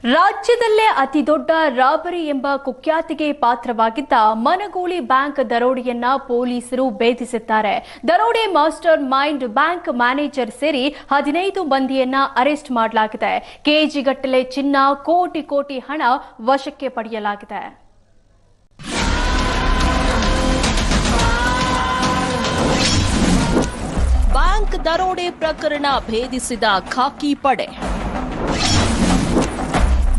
ರಾಜ್ಯದಲ್ಲೇ ಅತಿದೊಡ್ಡ ರಾಬರಿ ಎಂಬ ಕುಖ್ಯಾತಿಗೆ ಪಾತ್ರವಾಗಿದ್ದ ಮನಗೂಳಿ ಬ್ಯಾಂಕ್ ದರೋಡೆಯನ್ನ ಪೊಲೀಸರು ಭೇದಿಸಿದ್ದಾರೆ. ದರೋಡೆ ಮಾಸ್ಟರ್ ಮೈಂಡ್ ಬ್ಯಾಂಕ್ ಮ್ಯಾನೇಜರ್ ಸೇರಿ 15 ಮಂದಿಯನ್ನ ಅರೆಸ್ಟ್ ಮಾಡಲಾಗಿದೆ. ಕೆಜಿಗಟ್ಟಲೆ ಚಿನ್ನ, ಕೋಟಿ ಹಣ ವಶಕ್ಕೆ ಪಡೆಯಲಾಗಿದೆ. ಬ್ಯಾಂಕ್ ದರೋಡೆ ಪ್ರಕರಣ ಭೇದಿಸಿದ ಖಾಕಿ ಪಡೆ.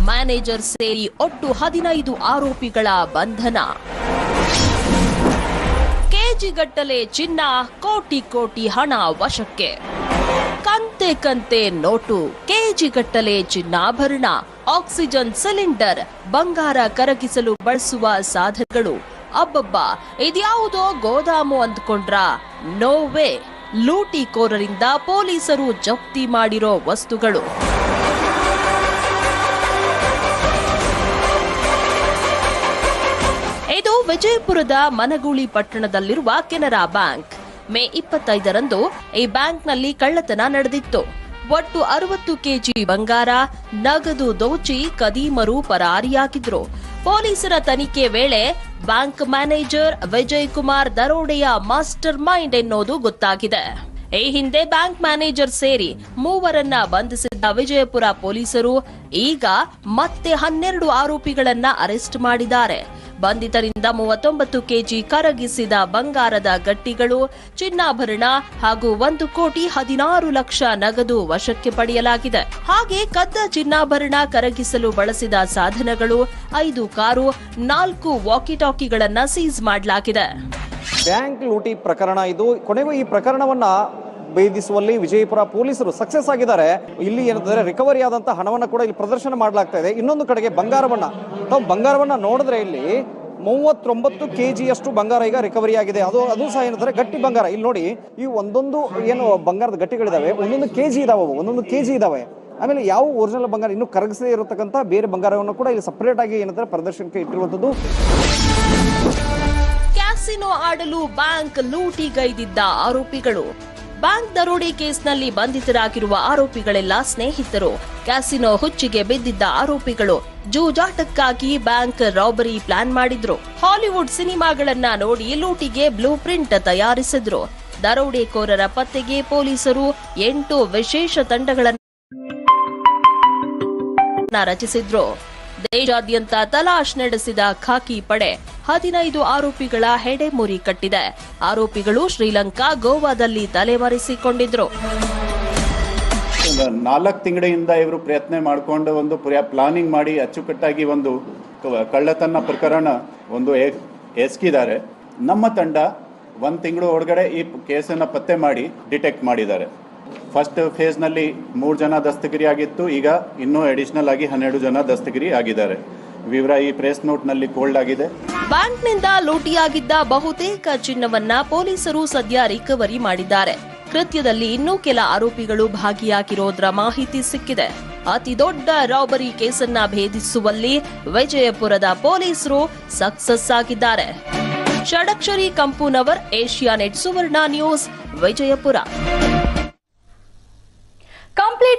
ಮ್ಯಾನೇಜರ್ ಸೇರಿ ಒಟ್ಟು 15 ಆರೋಪಿಗಳ ಬಂಧನ. ಕೆಜಿಗಟ್ಟಲೆ ಚಿನ್ನ, ಕೋಟಿ ಹಣ ವಶಕ್ಕೆ. ಕಂತೆ ನೋಟು, ಕೆಜಿಗಟ್ಟಲೆ ಚಿನ್ನಾಭರಣ, ಆಕ್ಸಿಜನ್ ಸಿಲಿಂಡರ್, ಬಂಗಾರ ಕರಗಿಸಲು ಬಳಸುವ ಸಾಧನಗಳು. ಅಬ್ಬಬ್ಬಾ, ಇದ್ಯಾವುದೋ ಗೋದಾಮು ಅಂದ್ಕೊಂಡ್ರಾ? No way. ಲೂಟಿಕೋರರಿಂದ ಪೊಲೀಸರು ಜಪ್ತಿ ಮಾಡಿರೋ ವಸ್ತುಗಳು. ಇದು ವಿಜಯಪುರದ ಮನಗೂಳಿ ಪಟ್ಟಣದಲ್ಲಿರುವ ಕೆನರಾ ಬ್ಯಾಂಕ್. ಮೇ 25ರಂದು ಈ ಬ್ಯಾಂಕ್ನಲ್ಲಿ ಕಳ್ಳತನ ನಡೆದಿತ್ತು. ಒಟ್ಟು 60 ಕೆಜಿ ಬಂಗಾರ, ನಗದು ದೋಚಿ ಕದೀಮರು ಪರಾರಿಯಾಗಿದ್ರು. ಪೊಲೀಸರ ತನಿಖೆ ವೇಳೆ ಬ್ಯಾಂಕ್ ಮ್ಯಾನೇಜರ್ ವಿಜಯ್ ಕುಮಾರ್ ದರೋಡೆಯ ಮಾಸ್ಟರ್ ಮೈಂಡ್ ಎನ್ನುವುದು ಗೊತ್ತಾಗಿದೆ. ಈ ಹಿಂದೆ ಬ್ಯಾಂಕ್ ಮ್ಯಾನೇಜರ್ ಸೇರಿ 3 ಬಂಧಿಸಿದ್ದ ವಿಜಯಪುರ ಪೊಲೀಸರು ಈಗ ಮತ್ತೆ 12 ಆರೋಪಿಗಳನ್ನ ಅರೆಸ್ಟ್ ಮಾಡಿದ್ದಾರೆ. ಬಂಧಿತರಿಂದ 39 ಕೆಜಿ ಕರಗಿಸಿದ ಬಂಗಾರದ ಗಟ್ಟಿಗಳು, ಚಿನ್ನಾಭರಣ ಹಾಗೂ 1,16 ಲಕ್ಷ ನಗದು ವಶಕ್ಕೆ ಪಡೆಯಲಾಗಿದೆ. ಹಾಗೆ ಕದ್ದ ಚಿನ್ನಾಭರಣ ಕರಗಿಸಲು ಬಳಸಿದ ಸಾಧನಗಳು, 5 ಕಾರು, 4 ವಾಕಿಟಾಕಿಗಳನ್ನ ಸೀಸ್ ಮಾಡಲಾಗಿದೆ. ಬ್ಯಾಂಕ್ ಲೂಟಿ ಪ್ರಕರಣ ಇದು. ಕೊನೆಗೂ ಈ ಪ್ರಕರಣವನ್ನ ಭೇದಿಸುವಲ್ಲಿ ವಿಜಯಪುರ ಪೊಲೀಸರು ಸಕ್ಸಸ್ ಆಗಿದ್ದಾರೆ. ಇಲ್ಲಿ ಏನಂತಂದ್ರೆ ರಿಕವರಿ ಆದಂತಹ ಹಣವನ್ನ ಕೂಡ ಇಲ್ಲಿ ಪ್ರದರ್ಶನ ಮಾಡಲಾಗ್ತಾ ಇದೆ. ಇನ್ನೊಂದು ಕಡೆಗೆ ಬಂಗಾರವನ್ನ ನೋಡಿದ್ರೆ ಇಲ್ಲಿ 39 ಕೆಜಿಯಷ್ಟು ಬಂಗಾರ ಈಗ ರಿಕವರಿ ಆಗಿದೆ. ಅದು ಸಹ ಏನಂದ್ರೆ ಗಟ್ಟಿ ಬಂಗಾರ. ಇಲ್ಲಿ ನೋಡಿ, ಈ ಒಂದೊಂದು ಏನು ಬಂಗಾರದ ಗಟ್ಟಿಗಳಿದಾವೆ, ಒಂದೊಂದು ಕೆಜಿ ಇದಾವೆ. ಆಮೇಲೆ ಯಾವ ಒರಿಜಿನಲ್ ಬಂಗಾರ ಇನ್ನು ಕರಗಿಸದೇ ಇರತಕ್ಕಂತ ಬೇರೆ ಬಂಗಾರವನ್ನು ಕೂಡ ಇಲ್ಲಿ ಸಪರೇಟ್ ಆಗಿ ಏನಂದ್ರೆ ಪ್ರದರ್ಶನಕ್ಕೆ ಇಟ್ಟಿರುವಂತದ್ದು. ಕ್ಯಾಸಿನೋ ಆಡಲು ಬ್ಯಾಂಕ್ ಲೂಟಿಗೈದಿದ್ದ ಆರೋಪಿಗಳು. ಬ್ಯಾಂಕ್ ದರೋಡೆ ಕೇಸ್ನಲ್ಲಿ ಬಂಧಿತರಾಗಿರುವ ಆರೋಪಿಗಳೆಲ್ಲ ಸ್ನೇಹಿತರು. ಕ್ಯಾಸಿನೋ ಹುಚ್ಚಿಗೆ ಬಿದ್ದಿದ್ದ ಆರೋಪಿಗಳು ಜೂಜಾಟಕ್ಕಾಗಿ ಬ್ಯಾಂಕ್ ರಾಬರಿ ಪ್ಲಾನ್ ಮಾಡಿದ್ರು. ಹಾಲಿವುಡ್ ಸಿನಿಮಾಗಳನ್ನ ನೋಡಿ ಲೂಟಿಗೆ ಬ್ಲೂ ಪ್ರಿಂಟ್ ತಯಾರಿಸಿದ್ರು. ದರೋಡೆಕೋರರ ಪತ್ತೆಗೆ ಪೊಲೀಸರು 8 ವಿಶೇಷ ತಂಡಗಳನ್ನ ರಚಿಸಿದ್ರು. ದೇಶಾದ್ಯಂತ ತಲಾಶ್ ನಡೆಸಿದ ಖಾಕಿ ಪಡೆ 15 ಆರೋಪಿಗಳ ಹೆಡೆಮುರಿ ಕಟ್ಟಿದೆ. ಆರೋಪಿಗಳು ಶ್ರೀಲಂಕಾ, ಗೋವಾದಲ್ಲಿ ತಲೆಮರೆಸಿಕೊಂಡಿದ್ರು. 4 ತಿಂಗಳಿಂದ ಇವರು ಪ್ರಯತ್ನ ಮಾಡಿಕೊಂಡು ಒಂದು ಪ್ಲಾನಿಂಗ್ ಮಾಡಿ ಅಚ್ಚುಕಟ್ಟಾಗಿ ಒಂದು ಕಳ್ಳತನ ಪ್ರಕರಣ ಒಂದು ಎಸಗಿದ್ದಾರೆ. ನಮ್ಮ ತಂಡ 1 ತಿಂಗಳು ಒಳಗಡೆ ಈ ಕೇಸನ್ನು ಪತ್ತೆ ಮಾಡಿ ಡಿಟೆಕ್ಟ್ ಮಾಡಿದ್ದಾರೆ. ಫಸ್ಟ್ ಫೇಸ್ ನಲ್ಲಿ 3 ಜನ ದಸ್ತಗಿರಿ ಆಗಿತ್ತು. ಈಗ ಇನ್ನೂ ಅಡಿಷನಲ್ ಆಗಿ 12 ಜನ ದಸ್ತಗಿರಿ ಆಗಿದ್ದಾರೆ. ವಿವರ ಈ ಪ್ರೆಸ್ ನೋಟ್ ನಲ್ಲಿ ಕೋಲ್ಡ್ ಆಗಿದೆ. ಬ್ಯಾಂಕ್ನಿಂದ ಲೂಟಿಯಾಗಿದ್ದ ಬಹುತೇಕ ಚಿನ್ನವನ್ನ ಪೊಲೀಸರು ಸದ್ಯ ರಿಕವರಿ ಮಾಡಿದ್ದಾರೆ. ಕೃತ್ಯದಲ್ಲಿ ಇನ್ನೂ ಕೆಲ ಆರೋಪಿಗಳು ಭಾಗಿಯಾಗಿರೋದ್ರ ಮಾಹಿತಿ ಸಿಕ್ಕಿದೆ. ಅತಿ ದೊಡ್ಡ ರಾಬರಿ ಕೇಸನ್ನ ಭೇದಿಸುವಲ್ಲಿ ವಿಜಯಪುರದ ಪೊಲೀಸರು ಸಕ್ಸಸ್ ಆಗಿದ್ದಾರೆ. ಷಡಕ್ಷರಿ ಕಂಪೂನವರ್, ಏಷ್ಯಾನೆಟ್ ಸುವರ್ಣ ನ್ಯೂಸ್, ವಿಜಯಪುರ.